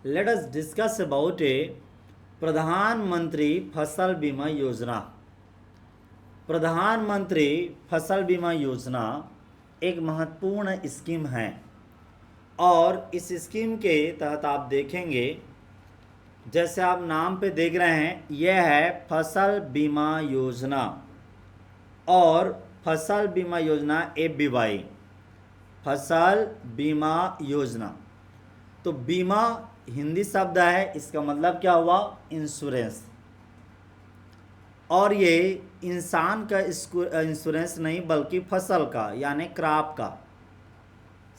Let us discuss about a प्रधानमंत्री फसल बीमा योजना। प्रधानमंत्री फसल बीमा योजना एक महत्वपूर्ण स्कीम है और इस स्कीम के तहत आप देखेंगे, जैसे आप नाम पे देख रहे हैं, यह है फसल बीमा योजना और फसल बीमा योजना FBY, फसल बीमा योजना। तो बीमा हिंदी शब्द है, इसका मतलब क्या हुआ? इंश्योरेंस। और ये इंसान का इंश्योरेंस नहीं बल्कि फसल का यानी क्रॉप का।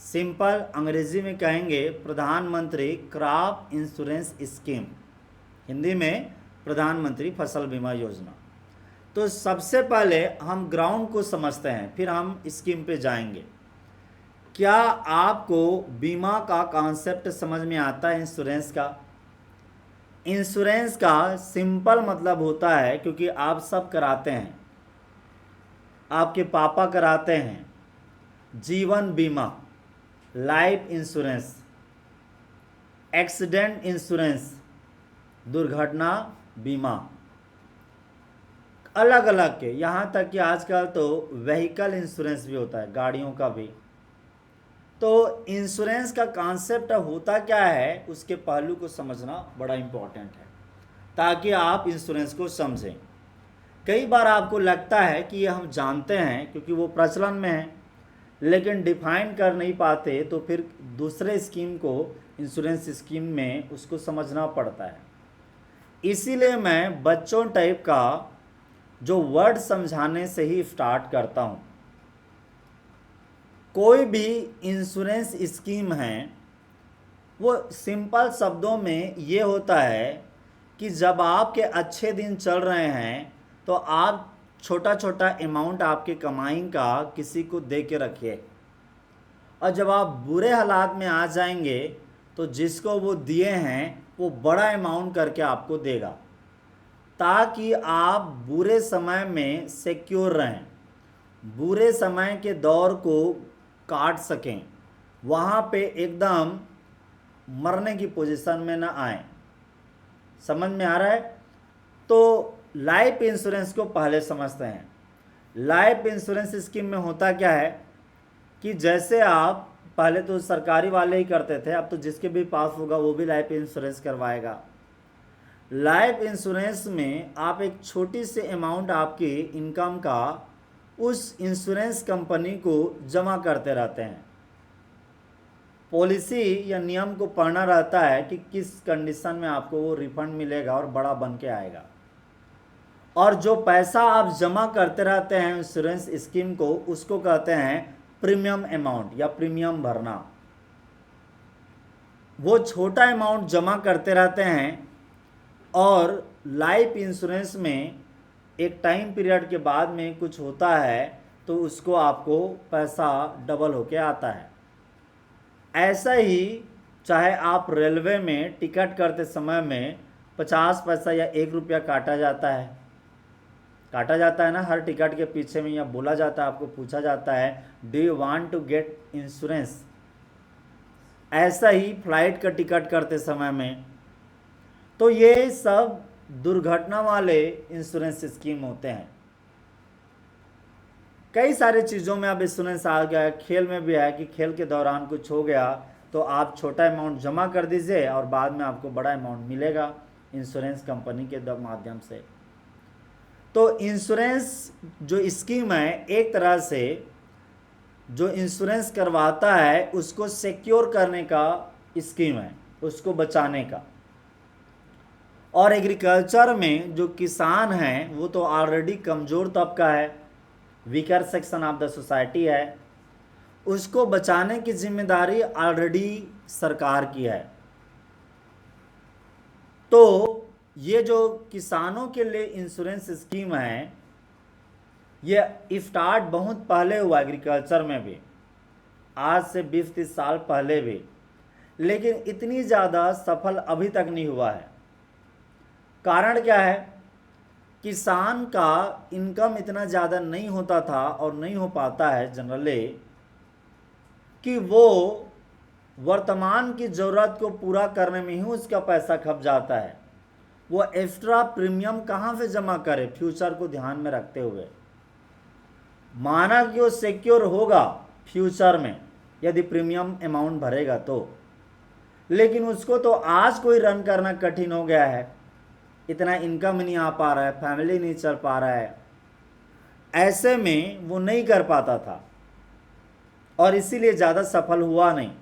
सिंपल अंग्रेजी में कहेंगे प्रधानमंत्री क्रॉप इंश्योरेंस स्कीम, हिंदी में प्रधानमंत्री फसल बीमा योजना। तो सबसे पहले हम ग्राउंड को समझते हैं, फिर हम स्कीम पे जाएंगे। क्या आपको बीमा का कॉन्सेप्ट समझ में आता है? इंश्योरेंस का सिंपल मतलब होता है, क्योंकि आप सब कराते हैं, आपके पापा कराते हैं, जीवन बीमा, लाइफ इंश्योरेंस, एक्सीडेंट इंश्योरेंस, दुर्घटना बीमा, अलग अलग के, यहाँ तक कि आजकल तो व्हीकल इंश्योरेंस भी होता है, गाड़ियों का भी। तो इंश्योरेंस का कॉन्सेप्ट होता क्या है, उसके पहलू को समझना बड़ा इम्पोर्टेंट है ताकि आप इंश्योरेंस को समझें। कई बार आपको लगता है कि ये हम जानते हैं क्योंकि वो प्रचलन में है, लेकिन डिफाइन कर नहीं पाते, तो फिर दूसरे स्कीम को इंश्योरेंस स्कीम में उसको समझना पड़ता है। इसीलिए मैं बच्चों टाइप का जो वर्ड समझाने से ही स्टार्ट करता हूँ। कोई भी इंश्योरेंस स्कीम है वो सिंपल शब्दों में ये होता है कि जब आपके अच्छे दिन चल रहे हैं तो आप छोटा छोटा अमाउंट आपके कमाई का किसी को दे के रखिए, और जब आप बुरे हालात में आ जाएंगे तो जिसको वो दिए हैं वो बड़ा अमाउंट करके आपको देगा, ताकि आप बुरे समय में सिक्योर रहें, बुरे समय के दौर को काट सकें, वहाँ पे एकदम मरने की पोजीशन में ना आए। समझ में आ रहा है? तो लाइफ इंश्योरेंस को पहले समझते हैं। लाइफ इंश्योरेंस स्कीम में होता क्या है कि जैसे आप पहले तो सरकारी वाले ही करते थे, अब तो जिसके भी पास होगा वो भी लाइफ इंश्योरेंस करवाएगा। लाइफ इंश्योरेंस में आप एक छोटी सी अमाउंट आपकी इनकम का उस इंश्योरेंस कंपनी को जमा करते रहते हैं। पॉलिसी या नियम को पढ़ना रहता है कि किस कंडीशन में आपको वो रिफंड मिलेगा और बड़ा बन के आएगा। और जो पैसा आप जमा करते रहते हैं इंश्योरेंस स्कीम को, उसको कहते हैं प्रीमियम अमाउंट या प्रीमियम भरना। वो छोटा अमाउंट जमा करते रहते हैं और लाइफ इंश्योरेंस में एक टाइम पीरियड के बाद में कुछ होता है तो उसको आपको पैसा डबल होके आता है। ऐसा ही चाहे आप रेलवे में टिकट करते समय में 50 पैसा या 1 रुपया काटा जाता है ना हर टिकट के पीछे में, या बोला जाता है, आपको पूछा जाता है do you want to get insurance. ऐसा ही फ्लाइट का टिकट करते समय में। तो ये सब दुर्घटना वाले इंश्योरेंस स्कीम होते हैं। कई सारे चीज़ों में अब इंश्योरेंस आ गया है, खेल में भी है कि खेल के दौरान कुछ हो गया तो आप छोटा अमाउंट जमा कर दीजिए और बाद में आपको बड़ा अमाउंट मिलेगा इंश्योरेंस कंपनी के माध्यम से। तो इंश्योरेंस जो स्कीम है एक तरह से जो इंश्योरेंस करवाता है उसको सिक्योर करने का स्कीम है, उसको बचाने का। और एग्रीकल्चर में जो किसान हैं वो तो ऑलरेडी कमज़ोर तबका है, weaker section of the society है, उसको बचाने की जिम्मेदारी ऑलरेडी सरकार की है। तो ये जो किसानों के लिए इंश्योरेंस स्कीम है ये स्टार्ट बहुत पहले हुआ एग्रीकल्चर में भी, आज से 20-30 साल पहले भी, लेकिन इतनी ज़्यादा सफल अभी तक नहीं हुआ है। कारण क्या है? किसान का इनकम इतना ज़्यादा नहीं होता था और नहीं हो पाता है जनरली कि वो वर्तमान की ज़रूरत को पूरा करने में ही उसका पैसा खप जाता है। वो एक्स्ट्रा प्रीमियम कहाँ से जमा करे फ्यूचर को ध्यान में रखते हुए? माना कि वो सिक्योर होगा फ्यूचर में यदि प्रीमियम अमाउंट भरेगा तो, लेकिन उसको तो आज कोई रन करना कठिन हो गया है, इतना इनकम नहीं आ पा रहा है, फैमिली नहीं चल पा रहा है, ऐसे में वो नहीं कर पाता था और इसीलिए ज़्यादा सफल हुआ नहीं।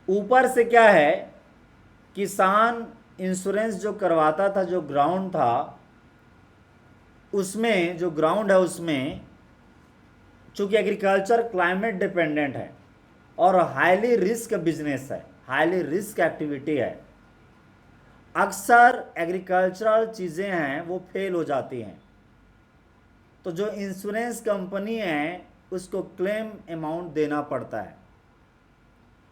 ऊपर से क्या है, किसान इंश्योरेंस जो करवाता था, जो ग्राउंड था उसमें, जो ग्राउंड है उसमें चूंकि एग्रीकल्चर क्लाइमेट डिपेंडेंट है और हाईली रिस्क बिजनेस है, हाईली रिस्क एक्टिविटी है, अक्सर एग्रीकल्चरल चीज़ें हैं वो फेल हो जाती हैं। तो जो इंश्योरेंस कंपनी है उसको क्लेम अमाउंट देना पड़ता है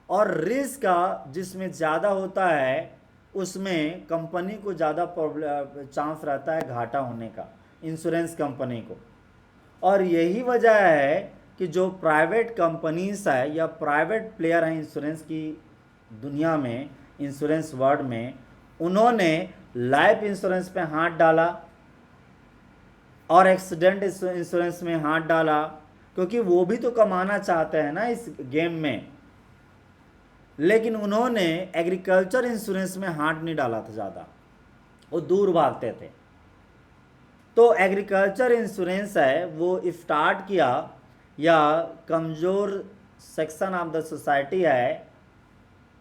और रिस्क का जिसमें ज़्यादा होता है उसमें कंपनी को ज़्यादा चांस रहता है घाटा होने का, इंश्योरेंस कंपनी को। और यही वजह है कि जो प्राइवेट कंपनीज है या प्राइवेट प्लेयर हैं इंश्योरेंस की दुनिया में, इंश्योरेंस वर्ल्ड में, उन्होंने लाइफ इंश्योरेंस पे हाथ डाला और एक्सीडेंट इंश्योरेंस में हाथ डाला, क्योंकि वो भी तो कमाना चाहते हैं ना इस गेम में। लेकिन उन्होंने एग्रीकल्चर इंश्योरेंस में हाथ नहीं डाला था ज़्यादा, वो दूर भागते थे। तो एग्रीकल्चर इंश्योरेंस है वो स्टार्ट किया, या कमज़ोर सेक्शन ऑफ द सोसाइटी है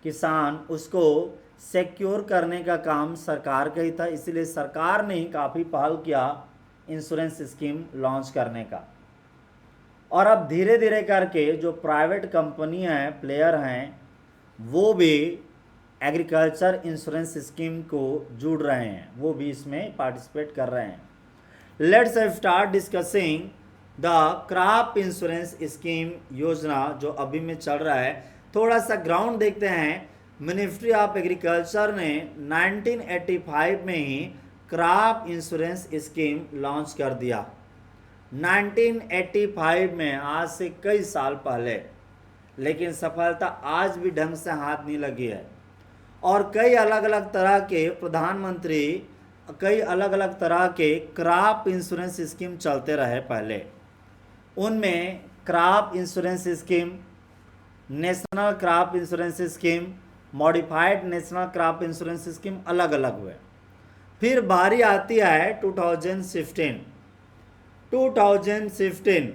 किसान, उसको सिक्योर करने का काम सरकार का ही था, इसलिए सरकार ने ही काफ़ी पहल किया इंश्योरेंस स्कीम लॉन्च करने का। और अब धीरे धीरे करके जो प्राइवेट कंपनियां हैं, प्लेयर हैं, वो भी एग्रीकल्चर इंश्योरेंस स्कीम को जुड़ रहे हैं, वो भी इसमें पार्टिसिपेट कर रहे हैं। Let's start discussing the crop insurance scheme योजना जो अभी में चल रहा है। थोड़ा सा ग्राउंड देखते हैं। मिनिस्ट्री ऑफ एग्रीकल्चर ने 1985 में ही क्रॉप इंश्योरेंस स्कीम लॉन्च कर दिया, 1985 में, आज से कई साल पहले। लेकिन सफलता आज भी ढंग से हाथ नहीं लगी है और कई अलग अलग तरह के प्रधानमंत्री, कई अलग अलग तरह के क्रॉप इंश्योरेंस स्कीम चलते रहे पहले। उनमें crop insurance scheme, national crop insurance scheme, modified national crop insurance scheme अलग अलग हुए। फिर बारी आती है 2015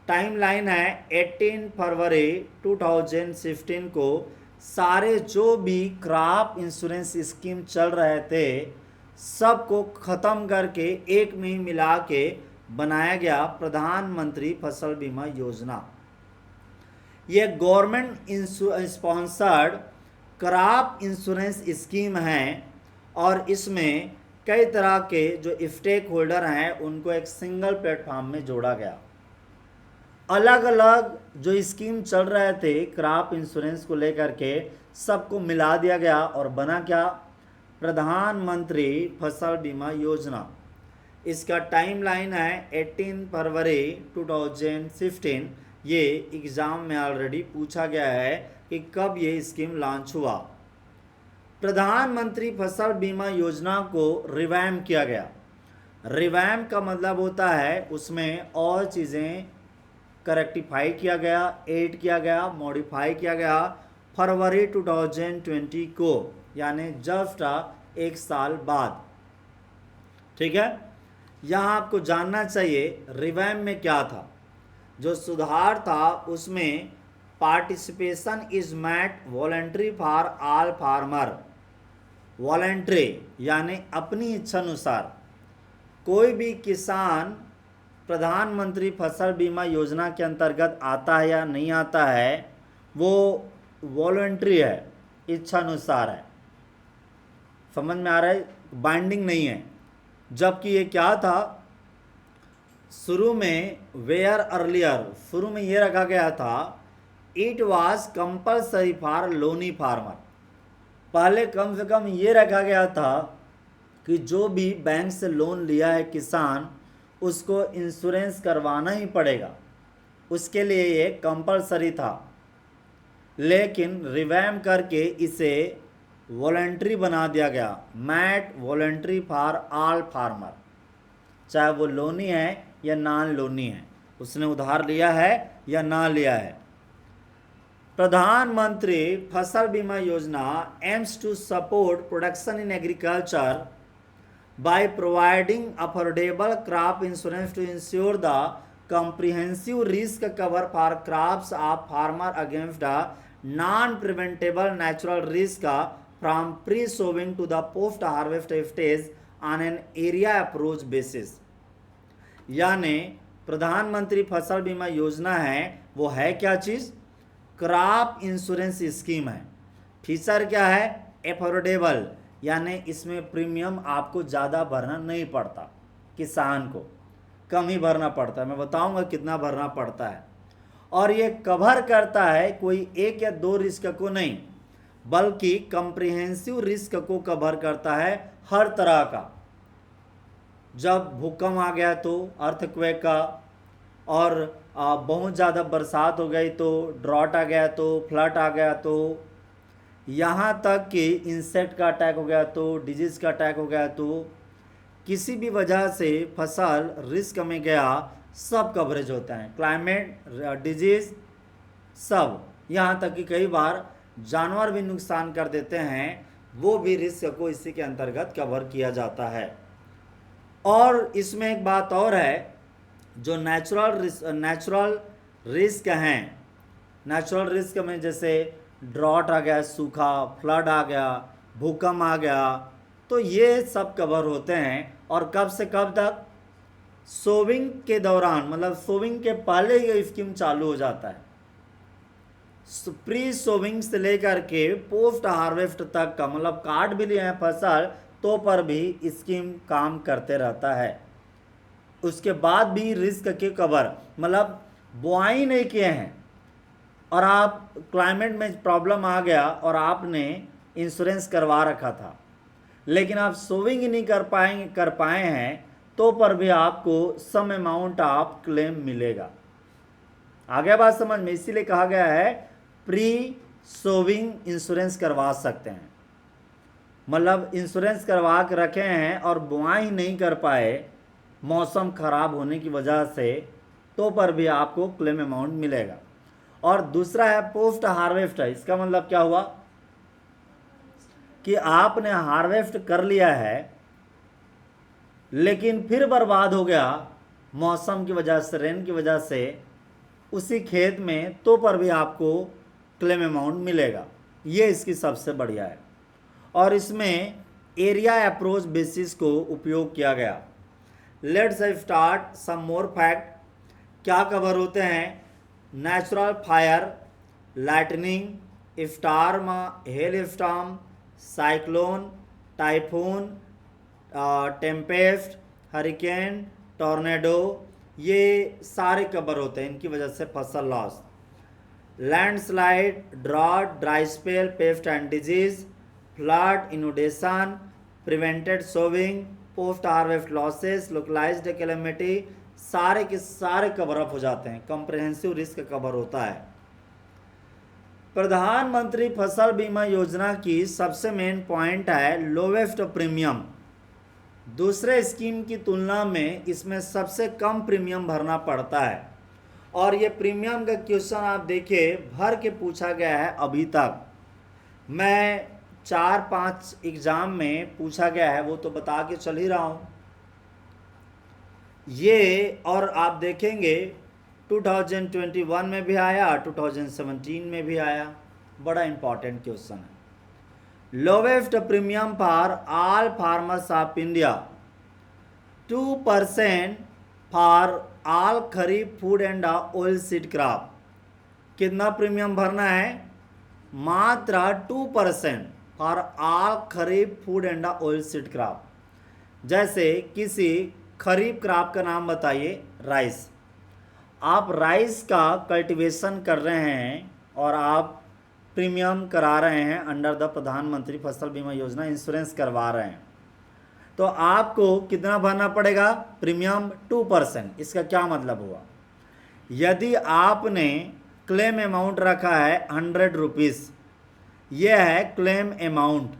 टाइमलाइन है 18 फरवरी 2015 को सारे जो भी क्रॉप इंश्योरेंस स्कीम चल रहे थे सबको ख़त्म करके एक में ही मिला के बनाया गया प्रधानमंत्री फसल बीमा योजना। ये government sponsored crop insurance scheme है और इसमें कई तरह के जो स्टेक होल्डर हैं उनको एक सिंगल प्लेटफॉर्म में जोड़ा गया। अलग अलग जो स्कीम चल रहे थे क्रॉप इंश्योरेंस को लेकर के सबको मिला दिया गया और बना क्या, प्रधानमंत्री फसल बीमा योजना। इसका टाइमलाइन है 18 फरवरी 2015। ये एग्ज़ाम में ऑलरेडी पूछा गया है कि कब ये स्कीम लॉन्च हुआ। प्रधानमंत्री फसल बीमा योजना को रिवैम्प किया गया। रिवैम्प का मतलब होता है उसमें और चीज़ें करेक्टिफाई किया गया, ऐड किया गया, मॉडिफाई किया गया फरवरी 2020 को, यानी जस्ट एक साल बाद। ठीक है, यहाँ आपको जानना चाहिए रिवैम्प में क्या था। जो सुधार था उसमें participation is made voluntary for all farmer. Voluntary यानी अपनी इच्छा अनुसार कोई भी किसान प्रधानमंत्री फसल बीमा योजना के अंतर्गत आता है या नहीं आता है, वो वॉलंटरी है, इच्छा अनुसार है। समझ में आ रहा है, बाइंडिंग नहीं है। जबकि ये क्या था, शुरू में वेयर अर्लियर, शुरू में ये रखा गया था it was compulsory for Loni farmer. पहले कम से कम ये रखा गया था कि जो भी बैंक से लोन लिया है किसान, उसको इंश्योरेंस करवाना ही पड़ेगा, उसके लिए ये कंपलसरी था। लेकिन रिवैम करके इसे वॉलंटरी बना दिया गया, made voluntary for all farmer, चाहे वो लोनी है या नॉन लोनी है, उसने उधार लिया है या ना लिया है। प्रधानमंत्री Fasal Bima Yojana aims to support production in agriculture by providing affordable crop insurance to ensure the comprehensive risk cover for crops of farmer against the non-preventable natural risk from pre-sowing to the post-harvest stage on an area approach basis। यानी प्रधानमंत्री फसल बीमा योजना है, वो है क्या चीज़? Crop insurance scheme है। Feature क्या है? एफोर्डेबल, यानी इसमें प्रीमियम आपको ज़्यादा भरना नहीं पड़ता, किसान को कम ही भरना पड़ता है। मैं बताऊंगा कितना भरना पड़ता है। और ये कवर करता है कोई एक या दो रिस्क को नहीं, बल्कि कम्प्रिहेंसिव रिस्क को कवर करता है, हर तरह का। जब भूकंप आ गया तो अर्थक्वेक का, और बहुत ज़्यादा बरसात हो गई तो, ड्रॉट आ गया तो, फ्लड आ गया तो, यहाँ तक कि इंसेक्ट का अटैक हो गया तो, डिजीज़ का अटैक हो गया तो, किसी भी वजह से फसल रिस्क में गया, सब कवरेज होता है। क्लाइमेट, डिजीज़, सब, यहाँ तक कि कई बार जानवर भी नुकसान कर देते हैं, वो भी रिस्क को इसी के अंतर्गत कवर किया जाता है। और इसमें एक बात और है, जो नेचुरल रिस्क हैं, नेचुरल रिस्क में जैसे ड्रॉट आ गया, सूखा, फ्लड आ गया, भूकंप आ गया, तो ये सब कवर होते हैं। और कब से कब तक? सोविंग के दौरान, मतलब सोविंग के पहले ये स्कीम चालू हो जाता है। प्री सोविंग से लेकर के पोस्ट हार्वेस्ट तक का, मतलब काट भी लिए हैं फसल तो पर भी स्कीम काम करते रहता है। उसके बाद भी रिस्क के कवर, मतलब बुआई नहीं किए हैं और आप क्लाइमेट में प्रॉब्लम आ गया और आपने इंश्योरेंस करवा रखा था, लेकिन आप सोविंग ही नहीं कर पाए हैं, तो पर भी आपको सम अमाउंट ऑफ क्लेम मिलेगा। आगे बात समझ में, इसीलिए कहा गया है प्री सोविंग इंश्योरेंस करवा सकते हैं। मतलब इंश्योरेंस करवा के रखे हैं और बुआई नहीं कर पाए मौसम खराब होने की वजह से, तो पर भी आपको क्लेम अमाउंट मिलेगा। और दूसरा है पोस्ट हार्वेस्ट। इसका मतलब क्या हुआ कि आपने हार्वेस्ट कर लिया है लेकिन फिर बर्बाद हो गया मौसम की वजह से, रेन की वजह से उसी खेत में, तो पर भी आपको क्लेम अमाउंट मिलेगा। ये इसकी सबसे बढ़िया है। और इसमें एरिया अप्रोच बेसिस को उपयोग किया गया। Let's start some more fact. क्या कवर होते हैं? Natural fire, lightning, storm, hail storm, cyclone, typhoon, tempest, hurricane, tornado, ये सारे कवर होते हैं, इनकी वजह से फसल loss. Landslide, drought, dry spell, pest and disease, flood, inundation, prevented sowing, post harvest losses, localised calamity, सारे के सारे कवर अप हो जाते हैं। कॉम्प्रिहेंसिव रिस्क कवर होता है। प्रधानमंत्री फसल बीमा योजना की सबसे मेन पॉइंट है लोवेस्ट प्रीमियम। दूसरे स्कीम की तुलना में इसमें सबसे कम प्रीमियम भरना पड़ता है। और ये प्रीमियम का क्वेश्चन आप देखिए भर के पूछा गया है अभी तक। मैं 4-5 एग्ज़ाम में पूछा गया है, वो तो बता के चल ही रहा हूँ ये। और आप देखेंगे 2021 में भी आया, 2017 में भी आया। बड़ा इंपॉर्टेंट क्वेश्चन है। Lowest premium for all farmers of India, 2% for all kharif food and oil seed crop. कितना प्रीमियम भरना है? मात्र 2% for all kharif food and oil seed crop. जैसे किसी खरीफ क्रॉप का नाम बताइए, राइस। आप राइस का कल्टीवेशन कर रहे हैं और आप प्रीमियम करा रहे हैं अंडर द प्रधानमंत्री फसल बीमा योजना, इंश्योरेंस करवा रहे हैं, तो आपको कितना भरना पड़ेगा? प्रीमियम 2%। इसका क्या मतलब हुआ? यदि आपने क्लेम अमाउंट रखा है 100 रुपीज़, ये है क्लेम अमाउंट।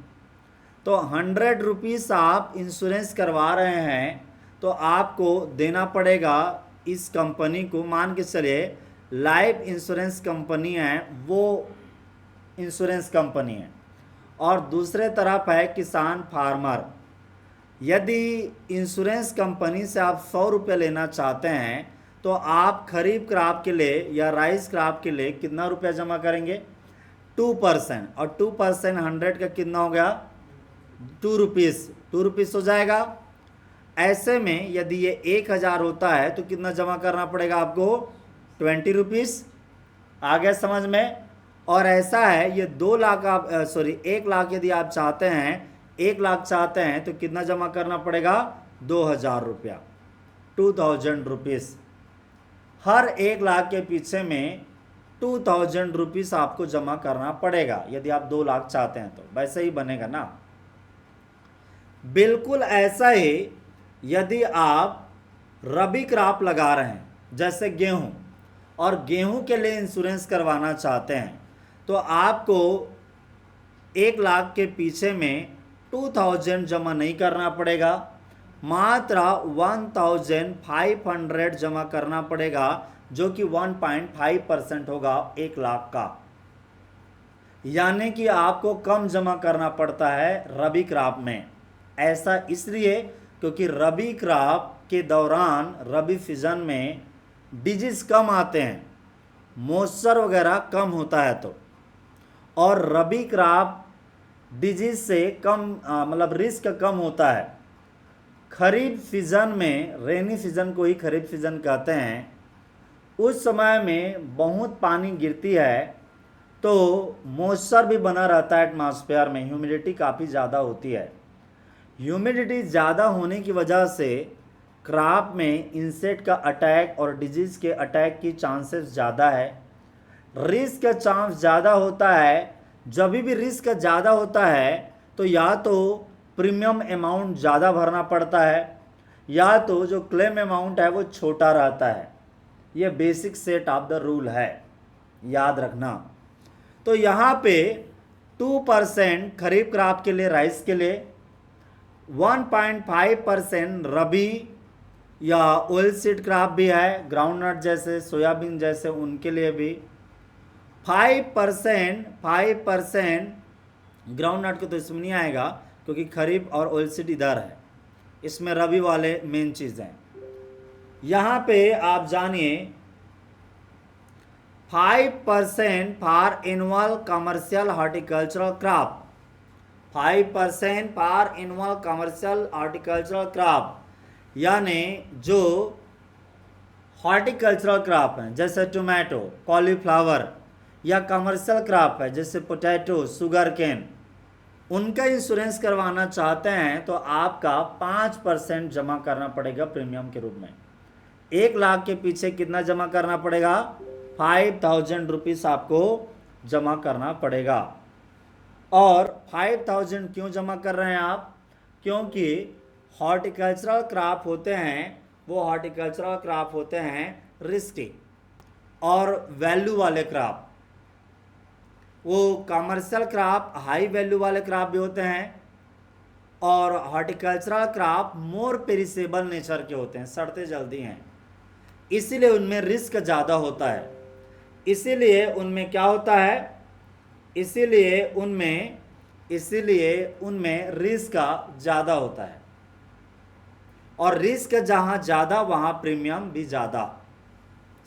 तो 100 रुपीज़ आप इंश्योरेंस करवा रहे हैं तो आपको देना पड़ेगा इस कंपनी को। मान के चलिए लाइफ इंश्योरेंस कंपनी है, वो इंश्योरेंस कंपनी है, और दूसरे तरफ है किसान फार्मर। यदि इंश्योरेंस कंपनी से आप 100 रुपये लेना चाहते हैं तो आप खरीफ क्रॉप के लिए या राइस क्रॉप के लिए कितना रुपया जमा करेंगे? 2%, और 2% 100 का कितना हो गया? 2 रुपीज़, 2 रुपीज़ हो जाएगा। ऐसे में यदि ये 1000 होता है तो कितना जमा करना पड़ेगा आपको? 20 रुपीज़। आ गया समझ में? और ऐसा है ये 2 लाख आप 1 लाख यदि आप चाहते हैं, 1 लाख चाहते हैं तो कितना जमा करना पड़ेगा? 2000 रुपया, 2000 रुपीज़। हर 1 लाख के पीछे में 2000 रुपीज़ आपको जमा करना पड़ेगा यदि आप 2 लाख चाहते हैं तो। वैसे ही बनेगा ना? बिल्कुल ऐसा ही यदि आप रबी क्रॉप लगा रहे हैं जैसे गेहूं, और गेहूं के लिए इंश्योरेंस करवाना चाहते हैं तो आपको 1 लाख के पीछे में 2000 जमा नहीं करना पड़ेगा, मात्र 1500 जमा करना पड़ेगा, जो कि 1.5% होगा 1 लाख का। यानी कि आपको कम जमा करना पड़ता है रबी क्रॉप में। ऐसा इसलिए क्योंकि रबी क्रॉप के दौरान, रबी सीजन में डिजीज कम आते हैं, मॉइस्चर वगैरह कम होता है तो, और रबी क्रॉप डिजीज से कम मतलब रिस्क कम होता है। खरीफ सीजन में, रेनी सीजन को ही खरीफ सीजन कहते हैं, उस समय में बहुत पानी गिरती है तो मॉइस्चर भी बना रहता है एटमॉस्फेयर में, ह्यूमिडिटी काफ़ी ज़्यादा होती है। ह्यूमिडिटी ज़्यादा होने की वजह से क्रॉप में इंसेक्ट का अटैक और डिजीज़ के अटैक की चांसेस ज़्यादा है। रिस्क का चांस ज़्यादा होता है। जब भी रिस्क ज़्यादा होता है तो या तो प्रीमियम अमाउंट ज़्यादा भरना पड़ता है या तो जो क्लेम अमाउंट है वो छोटा रहता है। ये basic set of the rule है, याद रखना। तो यहाँ पे 2% खरीफ क्रॉप के लिए, राइस के लिए, 1.5% रबी या ऑयल सीड क्रॉप भी है, ग्राउंडनट जैसे, सोयाबीन जैसे, उनके लिए भी 5% ग्राउंडनट को तो इसमें नहीं आएगा क्योंकि खरीफ और ऑयल सीड इधर है, इसमें रबी वाले मेन चीज़ हैं। यहाँ पे आप जानिए 5% for annual commercial horticultural crop, 5% for annual commercial horticultural crop, यानी जो हॉर्टिकल्चरल क्रॉप हैं जैसे टोमेटो, कॉलीफ्लावर, या कमर्शियल क्रॉप है जैसे पोटैटो, शुगर केन, उनका इंश्योरेंस करवाना चाहते हैं तो आपका 5% जमा करना पड़ेगा प्रीमियम के रूप में। 1 लाख के पीछे कितना जमा करना पड़ेगा? 5000 रुपीज़ आपको जमा करना पड़ेगा। और 5000 क्यों जमा कर रहे हैं आप? क्योंकि हॉर्टिकल्चरल क्रॉप होते हैं, वो हॉर्टिकल्चरल क्रॉप होते हैं रिस्की और वैल्यू वाले क्रॉप। वो कमर्शियल क्रॉप हाई वैल्यू वाले क्रॉप भी होते हैं, और हॉर्टिकल्चरल क्रॉप मोर पेरिसेबल नेचर के होते हैं, सड़ते जल्दी हैं, इसीलिए उनमें रिस्क ज़्यादा होता है। इसीलिए उनमें क्या होता है? इसीलिए उनमें रिस्क ज़्यादा होता है, और रिस्क जहाँ ज़्यादा वहाँ प्रीमियम भी ज़्यादा।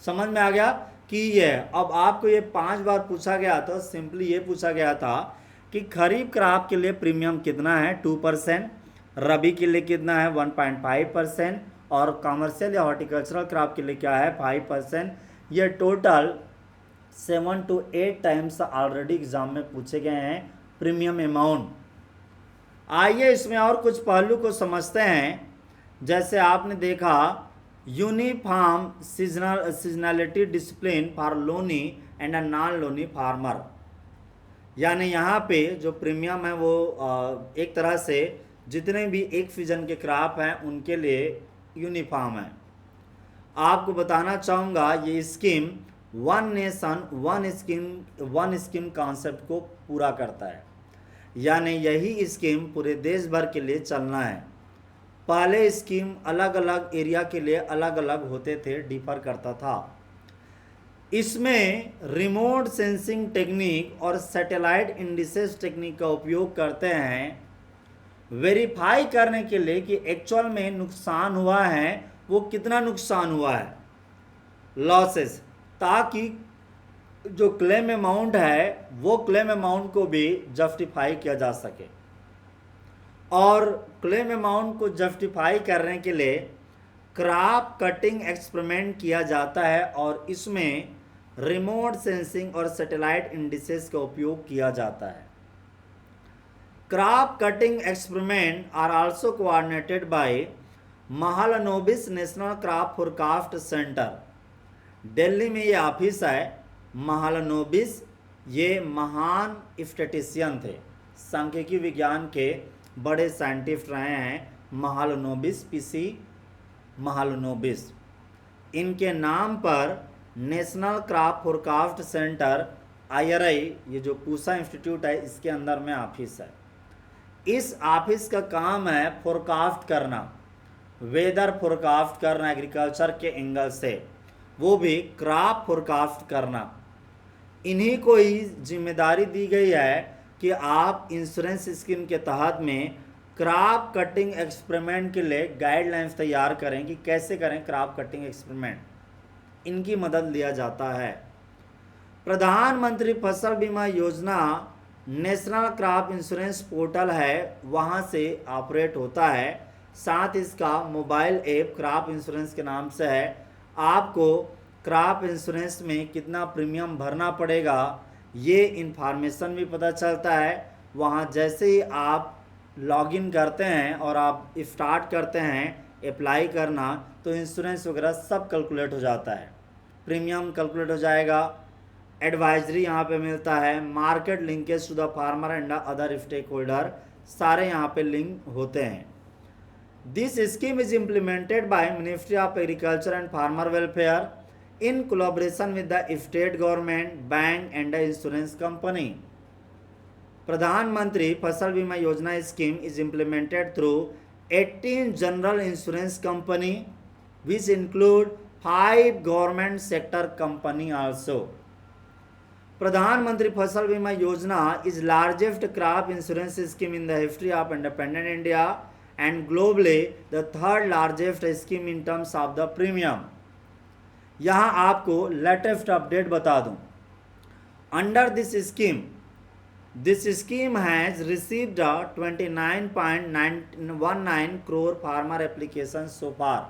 समझ में आ गया कि ये अब आपको ये 5 बार पूछा गया था, सिंपली ये पूछा गया था कि खरीफ क्रॉप के लिए प्रीमियम कितना है? 2%, रबी के लिए कितना है? 1.5%, और कमर्शियल या हॉर्टिकल्चरल क्रॉप के लिए क्या है? 5%। ये total 7 to 8 times already exam में पूछे गए हैं प्रीमियम अमाउंट। आइए इसमें और कुछ पहलू को समझते हैं। जैसे आपने देखा uniform seasonality discipline for Loni and non Loni farmer, यानी यहाँ पे जो प्रीमियम है वो एक तरह से जितने भी एक सीजन के क्रॉप हैं उनके लिए यूनिफॉर्म है। आपको बताना चाहूँगा ये scheme one nation one scheme concept को पूरा करता है। यानी यही स्कीम पूरे देश भर के लिए चलना है। पहले स्कीम अलग अलग एरिया के लिए अलग अलग होते थे, डिफर करता था। इसमें रिमोट सेंसिंग टेक्निक और सैटेलाइट इंडिसेस टेक्निक का उपयोग करते हैं वेरीफाई करने के लिए कि एक्चुअल में नुकसान हुआ है वो कितना नुकसान हुआ है, लॉसेस, ताकि जो क्लेम अमाउंट है वो क्लेम अमाउंट को भी जस्टिफाई किया जा सके। और क्लेम अमाउंट को जस्टिफाई करने के लिए क्रॉप कटिंग एक्सपेरिमेंट किया जाता है और इसमें रिमोट सेंसिंग और सैटेलाइट इंडिसेस का उपयोग किया जाता है। Crop cutting experiment are also coordinated by Mahalanobis national crop forecast centre. Delhi में ये ऑफिस है। महालनोबिस ये महान स्टैटिस्टिशियन थे, सांख्यिकी विज्ञान के बड़े साइंटिस्ट रहे हैं महालनोबिस, पीसी महालनोबिस। इनके नाम पर national crop forecast centre IRI, ये जो पूसा इंस्टीट्यूट है, इसके अंदर में ऑफिस है। इस ऑफिस का काम है फोरकास्ट करना, वेदर फोरकास्ट करना एग्रीकल्चर के एंगल से, वो भी क्रॉप फोरकास्ट करना। इन्हीं को ही जिम्मेदारी दी गई है कि आप इंश्योरेंस स्कीम के तहत में क्रॉप कटिंग एक्सपेरिमेंट के लिए गाइडलाइंस तैयार करें कि कैसे करें क्रॉप कटिंग एक्सपेरिमेंट, इनकी मदद लिया जाता है। प्रधानमंत्री फसल बीमा योजना नेशनल क्रॉप इंश्योरेंस पोर्टल है, वहाँ से ऑपरेट होता है। साथ इसका मोबाइल ऐप क्रॉप इंश्योरेंस के नाम से है। आपको क्रॉप इंश्योरेंस में कितना प्रीमियम भरना पड़ेगा ये इन्फॉर्मेशन भी पता चलता है। वहाँ जैसे ही आप लॉगिन करते हैं और आप स्टार्ट करते हैं अप्लाई करना, तो इंश्योरेंस वगैरह सब कैलकुलेट हो जाता है, प्रीमियम कैलकुलेट हो जाएगा, एडवाइजरी यहाँ पे मिलता है, market linkage to the farmer and other stakeholder सारे यहाँ पे लिंक होते हैं। This scheme is implemented by ministry of agriculture and farmer welfare in collaboration with the state government, bank and the insurance company. प्रधानमंत्री फसल बीमा योजना scheme is implemented through 18 general insurance company which include 5 government sector company also. प्रधानमंत्री फसल बीमा योजना is largest crop insurance scheme in the history of independent India and globally the third largest scheme in terms of the premium. यहाँ आपको latest update बता दूं। Under this scheme has received 29.19 crore farmer application so far,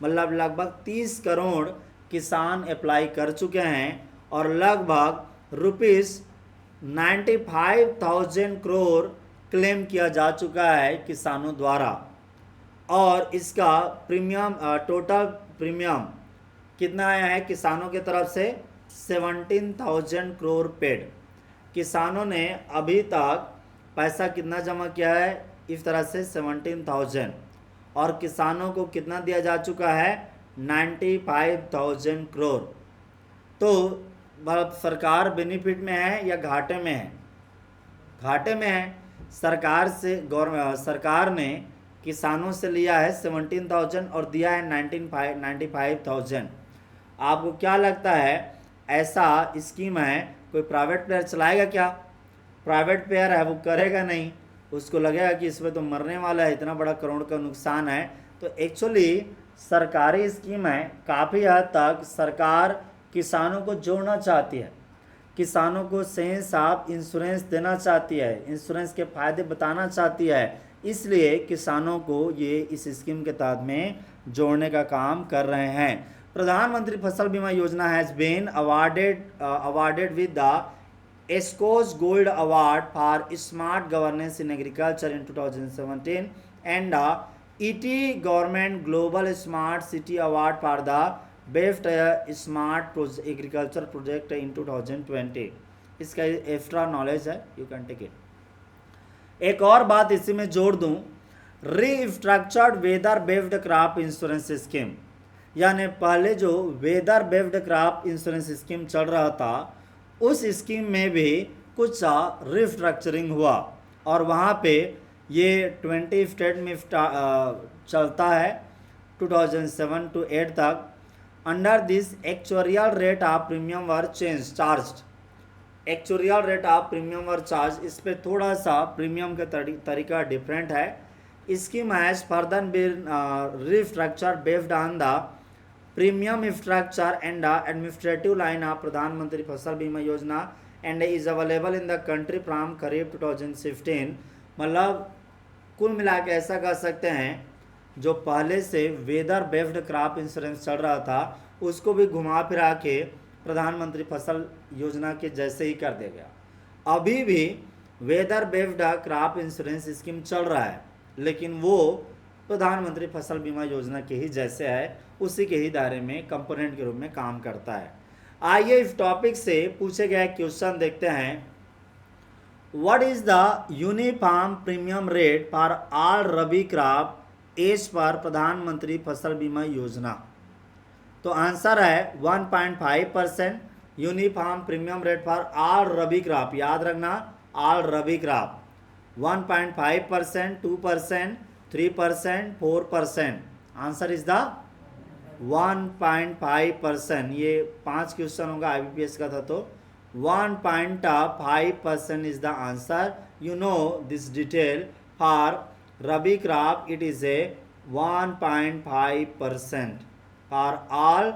मतलब लगभग 30 करोड़ किसान apply कर चुके हैं और लगभग ₹95,000 करोड़ क्लेम किया जा चुका है किसानों द्वारा। और इसका प्रीमियम टोटल प्रीमियम कितना आया है किसानों की तरफ से 17,000 करोड़ पेड। किसानों ने अभी तक पैसा कितना जमा किया है, इस तरह से 17,000, और किसानों को कितना दिया जा चुका है 95,000 करोड़। तो सरकार बेनिफिट में है या घाटे में है? घाटे में है। सरकार ने किसानों से लिया है 17,000 और दिया है 95,000। आपको क्या लगता है ऐसा स्कीम है कोई प्राइवेट प्लेयर चलाएगा क्या? प्राइवेट प्लेयर है वो करेगा नहीं, उसको लगेगा कि इसमें तो मरने वाला है, इतना बड़ा करोड़ का नुकसान है। तो एक्चुअली सरकारी स्कीम है, काफ़ी हद तक सरकार किसानों को जोड़ना चाहती है, किसानों को सही साफ इंश्योरेंस देना चाहती है, इंश्योरेंस के फ़ायदे बताना चाहती है, इसलिए किसानों को ये इस स्कीम के तहत में जोड़ने का काम कर रहे हैं। प्रधानमंत्री Fasal Bima Yojana has been awarded with the ESCO's Gold Award for Smart Governance in Agriculture in 2017 and the ET Government Global Smart City Award for the Best Smart Agriculture Project in 2020। इसका एक्स्ट्रा नॉलेज है, you can take it. एक और बात इसी में जोड़ दूं, restructured weather based crop insurance scheme. यानी पहले जो weather based crop insurance scheme चल रहा था उस स्कीम में भी कुछ रिस्ट्रक्चरिंग हुआ और वहाँ पे ये 20 स्टेट में चलता है 2007 to 8 तक। Under this actuarial rate of premium were charged, actuarial rate of premium were charge, इस पे थोड़ा सा प्रीमियम का तरीका डिफरेंट है। Scheme has further been restructure based on the premium structure and the administrative line of Pradhan Mantri Fasal Bima Yojana and is available in the country from करीब 2016। मतलब कुल मिला के ऐसा कह सकते हैं जो पहले से वेदर बेस्ड क्रॉप इंश्योरेंस चल रहा था उसको भी घुमा फिरा के प्रधानमंत्री फसल योजना के जैसे ही कर दिया गया। अभी भी weather based crop insurance scheme चल रहा है लेकिन वो प्रधानमंत्री फसल बीमा योजना के ही जैसे है, उसी के ही दायरे में कंपोनेंट के रूप में काम करता है। आइए इस टॉपिक से पूछे गए क्वेश्चन देखते हैं। What is the uniform premium rate for all rabi crop as पर प्रधानमंत्री फसल बीमा योजना? तो आंसर है 1.5% uniform premium rate for all rabi crop. याद रखना all rabi crop 1.5%, 2%, 3%, 4%। Answer is the 1.5%। ये 5 क्वेश्चन होगा IBPS का था तो 1.5% is the answer. You know this detail for rabi crop it is a 1.5% for all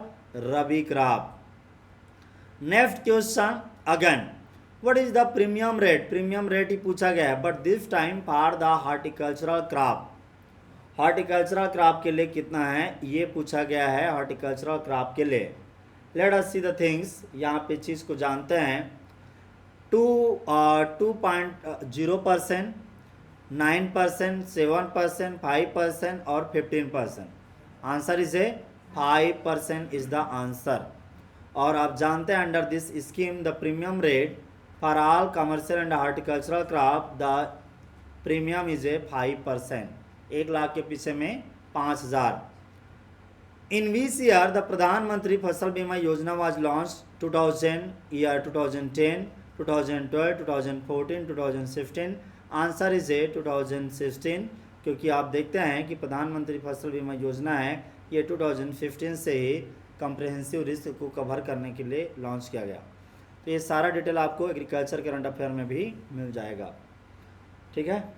rabi crop. Next question again, what is the premium rate? Premium rate ही पूछा गया है but this time for the horticultural crop. Horticultural crop के लिए कितना है ये पूछा गया है horticultural crop के लिए। Let us see the things, यहाँ पे चीज़ को जानते हैं। 2.0%, 9%, 7%, 5% और 15%। Answer is a 5% is the answer. और आप जानते हैं under this scheme the premium rate for all commercial and horticultural crop the premium is a 5%। 1 lakh के पीछे में 5,000। इन विच ईयर द प्रधानमंत्री फसल बीमा योजना was launch? 2010, 2012, 2014, 2016। Answer is a 2016 क्योंकि आप देखते हैं कि प्रधानमंत्री फसल बीमा योजना है ये 2015 से ही कम्प्रहेंसिव रिस्क को कवर करने के लिए लॉन्च किया गया। तो ये सारा डिटेल आपको एग्रीकल्चर करंट अफेयर में भी मिल जाएगा। ठीक है।